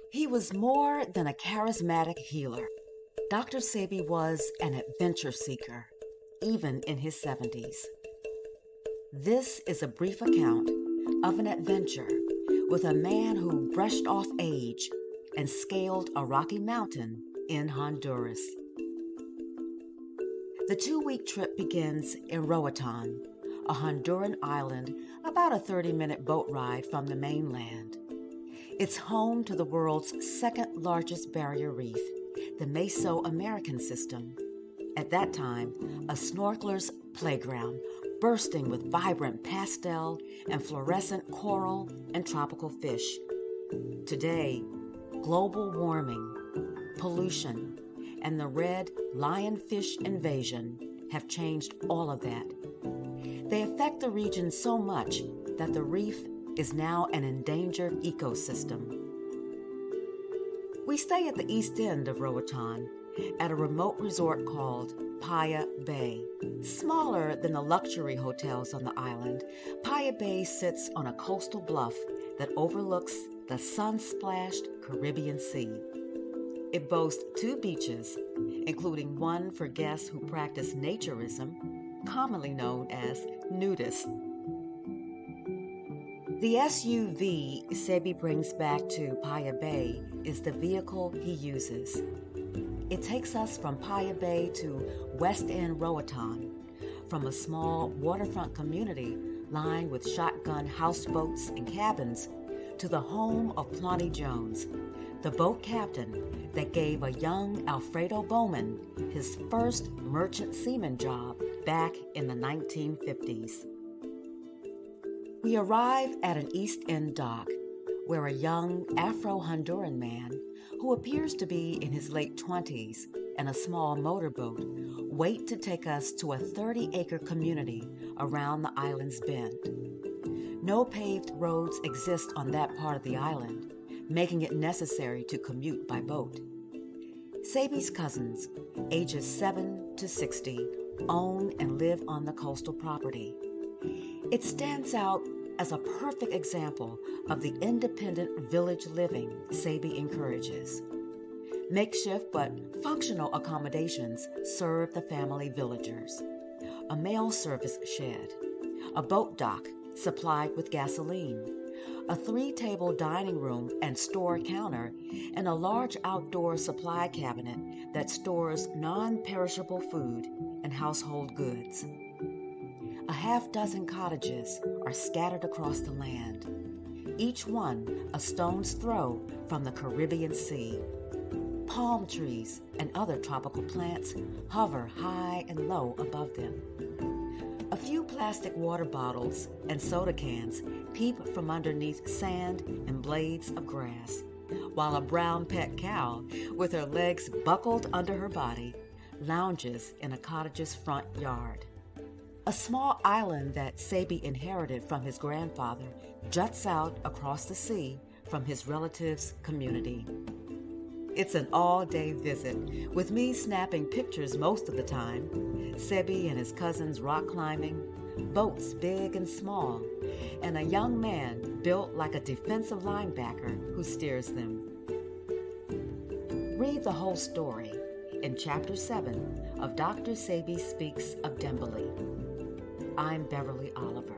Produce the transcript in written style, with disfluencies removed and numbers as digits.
He was more than a charismatic healer. Dr. Sebi was an adventure seeker, even in his 70s. This is a brief account of an adventure with a man who brushed off age and scaled a rocky mountain in Honduras. The 2-week trip begins in Roatan, a Honduran island about a 30-minute boat ride from the mainland. It's home to the world's second largest barrier reef, the Mesoamerican system. At that time, a snorkeler's playground bursting with vibrant pastel and fluorescent coral and tropical fish. Today, global warming, pollution, and the red lionfish invasion have changed all of that. They affect the region so much that the reef is now an endangered ecosystem. We stay at the east end of Roatan at a remote resort called Paella Bay. Smaller than the luxury hotels on the island, Paella Bay sits on a coastal bluff that overlooks the sun-splashed Caribbean Sea. It boasts 2 beaches, including one for guests who practice naturism, commonly known as nudists. The SUV Sebi brings back to Paella Bay is the vehicle he uses. It takes us from Paella Bay to West End Roatan, from a small waterfront community lined with shotgun houseboats and cabins to the home of Plonnie Jones, the boat captain that gave a young Alfredo Bowman his first merchant seaman job back in the 1950s. We arrive at an East End dock where a young Afro-Honduran man who appears to be in his late 20s and a small motorboat wait to take us to a 30-acre community around the island's bend. No paved roads exist on that part of the island, making it necessary to commute by boat. Sebi's cousins, ages 7 to 60, own and live on the coastal property. It stands out as a perfect example of the independent village living Sebi encourages. Makeshift but functional accommodations serve the family villagers. A mail service shed, a boat dock supplied with gasoline, a 3-table dining room and store counter, and a large outdoor supply cabinet that stores non-perishable food and household goods. A half-dozen cottages are scattered across the land, each one a stone's throw from the Caribbean Sea. Palm trees and other tropical plants hover high and low above them. A few plastic water bottles and soda cans peep from underneath sand and blades of grass, while a brown pet cow, with her legs buckled under her body, lounges in a cottage's front yard. A small island that Sebi inherited from his grandfather juts out across the sea from his relatives' community. It's an all-day visit, with me snapping pictures most of the time, Sebi and his cousins rock climbing, boats big and small, and a young man built like a defensive linebacker who steers them. Read the whole story in Chapter 7 of Dr. Sebi Speaks of Beverly. I'm Beverly Oliver.